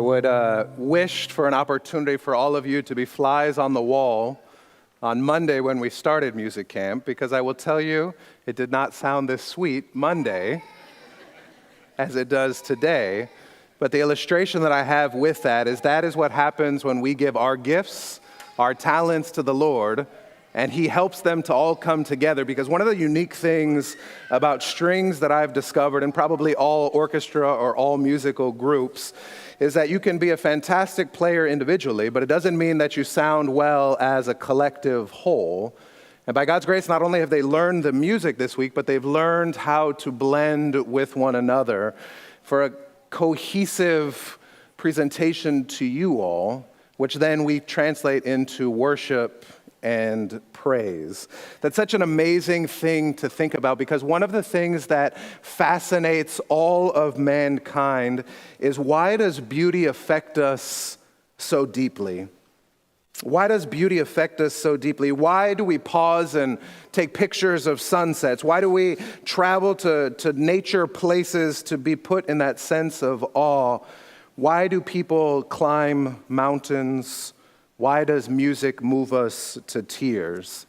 would wish for an opportunity for all of you to be flies on the wall on Monday when we started music camp, because I will tell you, it did not sound this sweet Monday as it does today. But the illustration that I have with that is what happens when we give our gifts, our talents to the Lord, and He helps them to all come together. Because one of the unique things about strings that I've discovered, and probably all orchestra or all musical groups, is that you can be a fantastic player individually, but it doesn't mean that you sound well as a collective whole. And by God's grace, not only have they learned the music this week, but they've learned how to blend with one another for a cohesive presentation to you all, which then we translate into worship and praise. That's such an amazing thing to think about, because one of the things that fascinates all of mankind is, why does beauty affect us so deeply? Why does beauty affect us so deeply? Why do we pause and take pictures of sunsets? Why do we travel to nature places to be put in that sense of awe? Why do people climb mountains? Why does music move us to tears?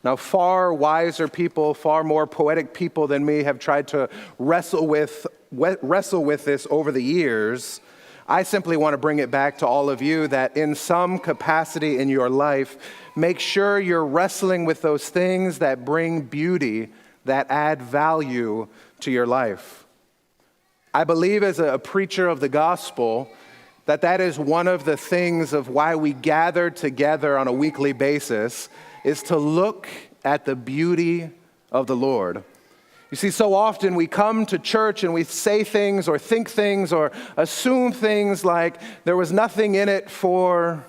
Now, far wiser people, far more poetic people than me have tried to wrestle with this over the years. I simply want to bring it back to all of you that in some capacity in your life, make sure you're wrestling with those things that bring beauty, that add value to your life. I believe, as a preacher of the gospel, that is one of the things of why we gather together on a weekly basis, is to look at the beauty of the Lord. You see, so often we come to church and we say things or think things or assume things like, there was nothing in it for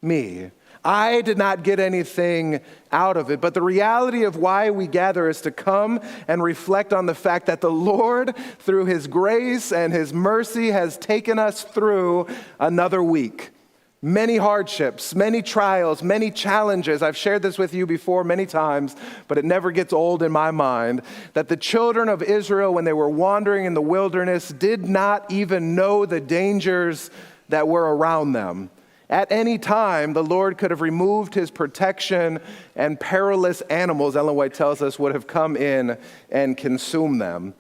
me. I did not get anything out of it. But the reality of why we gather is to come and reflect on the fact that the Lord, through His grace and His mercy, has taken us through another week. Many hardships, many trials, many challenges. I've shared this with you before many times, but it never gets old in my mind, that the children of Israel, when they were wandering in the wilderness, did not even know the dangers that were around them. At any time, the Lord could have removed His protection, and perilous animals, Ellen White tells us, would have come in and consumed them.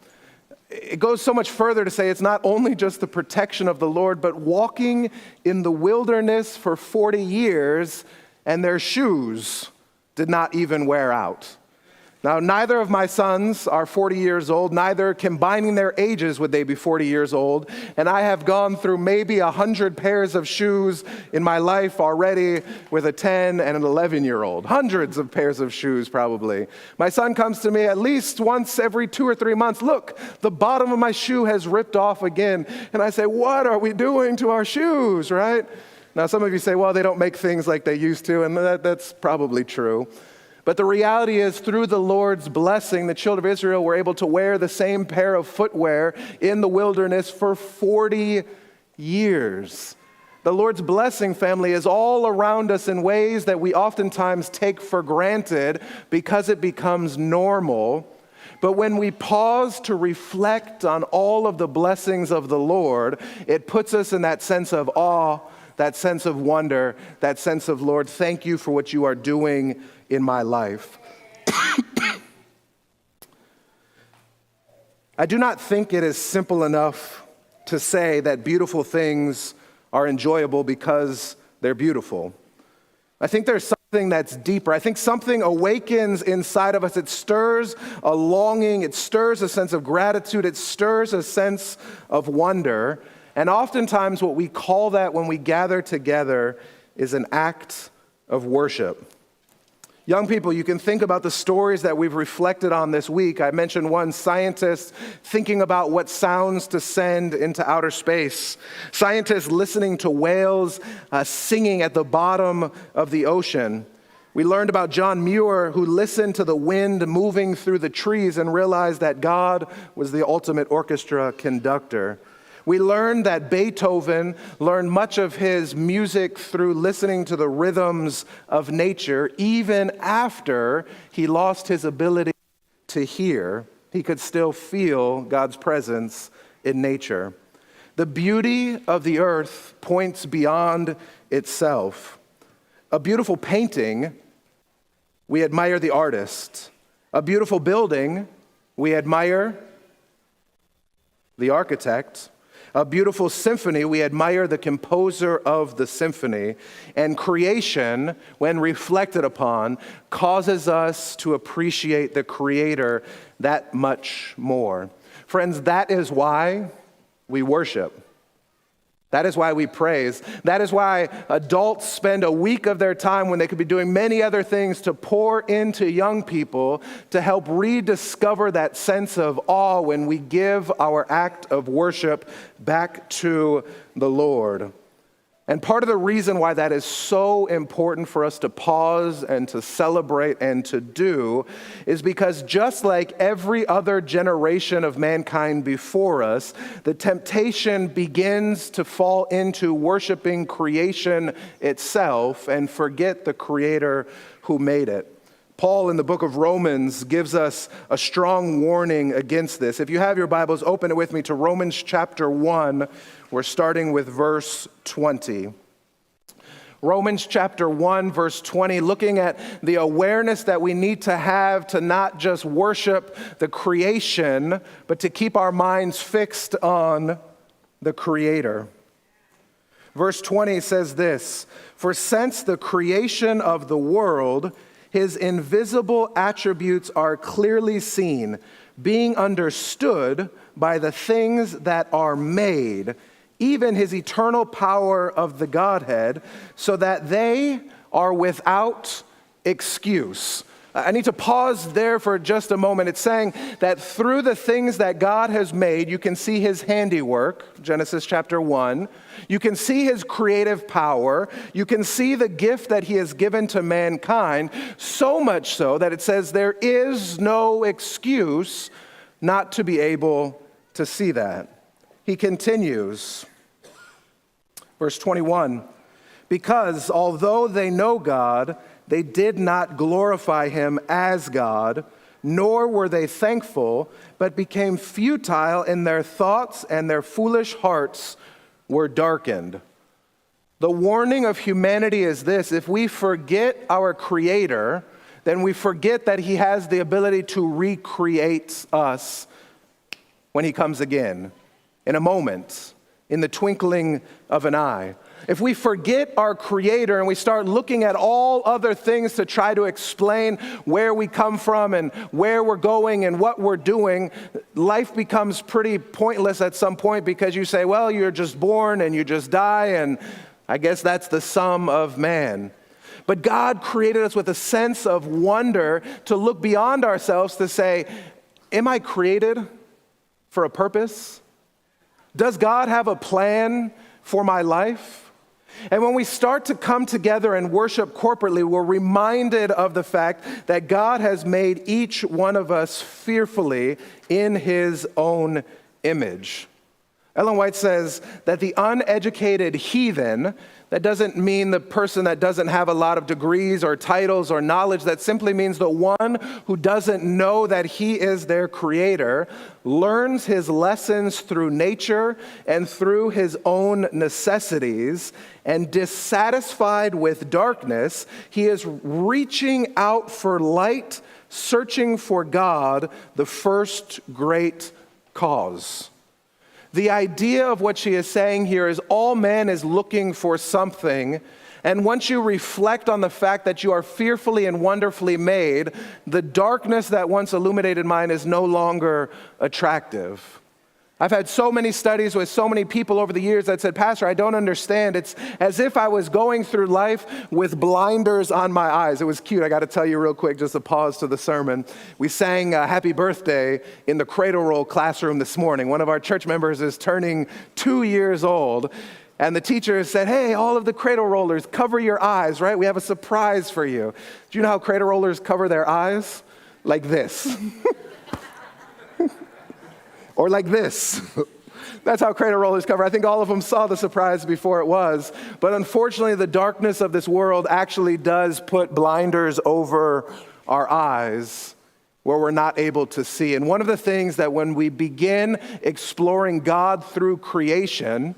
It goes so much further to say it's not only just the protection of the Lord, but walking in the wilderness for 40 years, and their shoes did not even wear out. Now, neither of my sons are 40 years old, neither combining their ages would they be 40 years old, and I have gone through maybe 100 pairs of shoes in my life already with a 10 and an 11-year-old. Hundreds of pairs of shoes, probably. My son comes to me at least once every 2 or 3 months. Look, the bottom of my shoe has ripped off again. And I say, what are we doing to our shoes, right? Now, some of you say, well, they don't make things like they used to, and that's probably true. But the reality is, through the Lord's blessing, the children of Israel were able to wear the same pair of footwear in the wilderness for 40 years. The Lord's blessing, family, is all around us in ways that we oftentimes take for granted because it becomes normal. But when we pause to reflect on all of the blessings of the Lord, it puts us in that sense of awe, that sense of wonder, that sense of, Lord, thank you for what you are doing in my life. I do not think it is simple enough to say that beautiful things are enjoyable because they're beautiful. I think there's something that's deeper. I think something awakens inside of us. It stirs a longing, it stirs a sense of gratitude, it stirs a sense of wonder. And oftentimes what we call that when we gather together is an act of worship. Young people, you can think about the stories that we've reflected on this week. I mentioned one scientist thinking about what sounds to send into outer space. Scientists listening to whales singing at the bottom of the ocean. We learned about John Muir, who listened to the wind moving through the trees and realized that God was the ultimate orchestra conductor. We learned that Beethoven learned much of his music through listening to the rhythms of nature. Even after he lost his ability to hear, he could still feel God's presence in nature. The beauty of the earth points beyond itself. A beautiful painting, we admire the artist. A beautiful building, we admire the architect. A beautiful symphony, we admire the composer of the symphony. And creation, when reflected upon, causes us to appreciate the Creator that much more. Friends, that is why we worship. That is why we praise. That is why adults spend a week of their time when they could be doing many other things to pour into young people to help rediscover that sense of awe when we give our act of worship back to the Lord. And part of the reason why that is so important for us to pause and to celebrate and to do is because just like every other generation of mankind before us, the temptation begins to fall into worshiping creation itself and forget the Creator who made it. Paul in the book of Romans gives us a strong warning against this. If you have your Bibles, open it with me to Romans chapter 1. We're starting with verse 20. Romans chapter 1, verse 20, looking at the awareness that we need to have to not just worship the creation, but to keep our minds fixed on the Creator. Verse 20 says this, "For since the creation of the world, His invisible attributes are clearly seen, being understood by the things that are made, even His eternal power of the Godhead, so that they are without excuse." I need to pause there for just a moment. It's saying that through the things that God has made, you can see His handiwork, Genesis chapter 1. You can see His creative power. You can see the gift that He has given to mankind, so much so that it says there is no excuse not to be able to see that. He continues, verse 21, "Because although they know God, they did not glorify Him as God, nor were they thankful, but became futile in their thoughts, and their foolish hearts were darkened." The warning of humanity is this: if we forget our Creator, then we forget that He has the ability to recreate us when He comes again, in a moment, in the twinkling of an eye. If we forget our Creator and we start looking at all other things to try to explain where we come from and where we're going and what we're doing, life becomes pretty pointless at some point, because you say, well, you're just born and you just die, and I guess that's the sum of man. But God created us with a sense of wonder to look beyond ourselves to say, am I created for a purpose? Does God have a plan for my life? And when we start to come together and worship corporately, we're reminded of the fact that God has made each one of us fearfully in His own image. Ellen White says that the uneducated heathen, that doesn't mean the person that doesn't have a lot of degrees or titles or knowledge. That simply means the one who doesn't know that He is their Creator, learns his lessons through nature and through his own necessities, and dissatisfied with darkness, he is reaching out for light, searching for God, the first great cause. The idea of what she is saying here is all man is looking for something, and once you reflect on the fact that you are fearfully and wonderfully made, the darkness that once illuminated mine is no longer attractive. I've had so many studies with so many people over the years that said, Pastor, I don't understand. It's as if I was going through life with blinders on my eyes. It was cute. I got to tell you real quick, just a pause to the sermon. We sang Happy Birthday in the Cradle Roll classroom this morning. One of our church members is turning 2 years old. And the teacher said, hey, all of the cradle rollers, cover your eyes, right? We have a surprise for you. Do you know how cradle rollers cover their eyes? Like this. Or like this. That's how cradle rollers cover. I think all of them saw the surprise before it was. But unfortunately, the darkness of this world actually does put blinders over our eyes. where we're not able to see. And one of the things that when we begin exploring God through creation,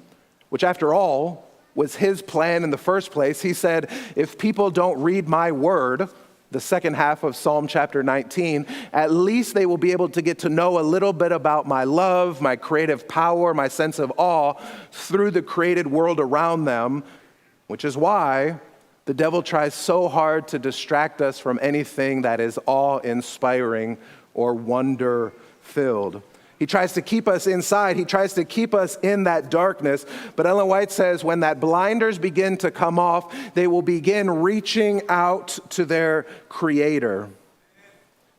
which after all was his plan in the first place, he said, if people don't read my word, the second half of Psalm chapter 19, at least they will be able to get to know a little bit about my love, my creative power, my sense of awe through the created world around them, which is why the devil tries so hard to distract us from anything that is awe-inspiring or wonder-filled. He tries to keep us inside. He tries to keep us in that darkness. But Ellen White says when that blinders begin to come off, they will begin reaching out to their Creator.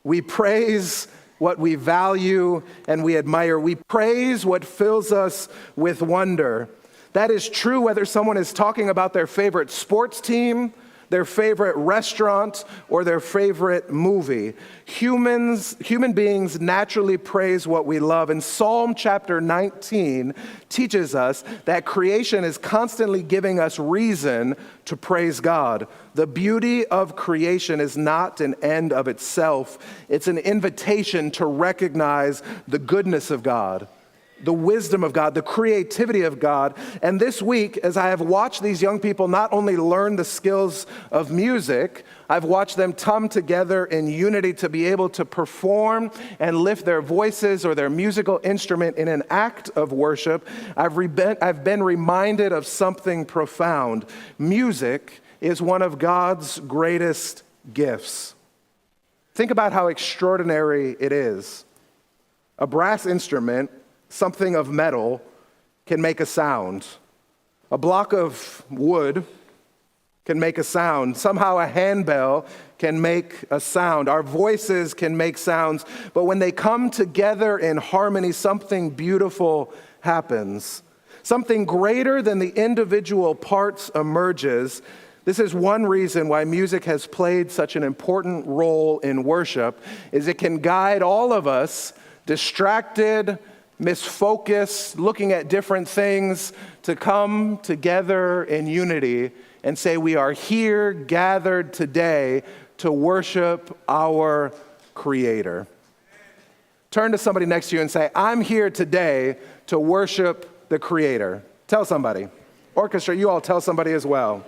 We praise what we value and we admire. We praise what fills us with wonder. That is true whether someone is talking about their favorite sports team, their favorite restaurant, or their favorite movie. Human beings naturally praise what we love. And Psalm chapter 19 teaches us that creation is constantly giving us reason to praise God. The beauty of creation is not an end of itself. It's an invitation to recognize the goodness of God, the wisdom of God, the creativity of God. And this week, as I have watched these young people not only learn the skills of music, I've watched them come together in unity to be able to perform and lift their voices or their musical instrument in an act of worship. I've been reminded of something profound. Music is one of God's greatest gifts. Think about how extraordinary it is. A brass instrument, something of metal, can make a sound. A block of wood can make a sound. Somehow a handbell can make a sound. Our voices can make sounds. But when they come together in harmony, something beautiful happens. Something greater than the individual parts emerges. This is one reason why music has played such an important role in worship, is it can guide all of us, distracted, misfocused, looking at different things, to come together in unity and say we are here gathered today to worship our Creator. Turn to somebody next to you and say, I'm here today to worship the Creator. Tell somebody. Orchestra, you all tell somebody as well.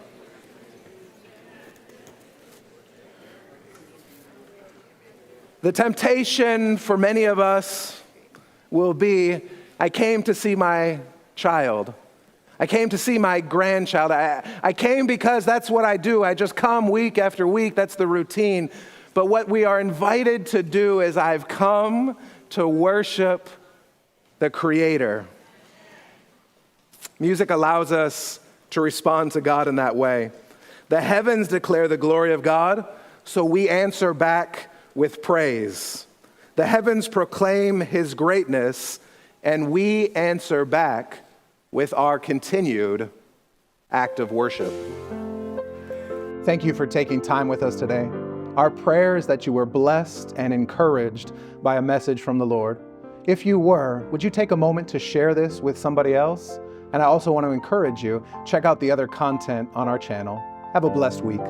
The temptation for many of us will be, I came to see my child. I came to see my grandchild. I came because that's what I do. I just come week after week. That's the routine. But what we are invited to do is I've come to worship the Creator. Music allows us to respond to God in that way. The heavens declare the glory of God, so we answer back with praise. The heavens proclaim his greatness, and we answer back with our continued act of worship. Thank you for taking time with us today. Our prayer is that you were blessed and encouraged by a message from the Lord. If you were, would you take a moment to share this with somebody else? And I also want to encourage you, check out the other content on our channel. Have a blessed week.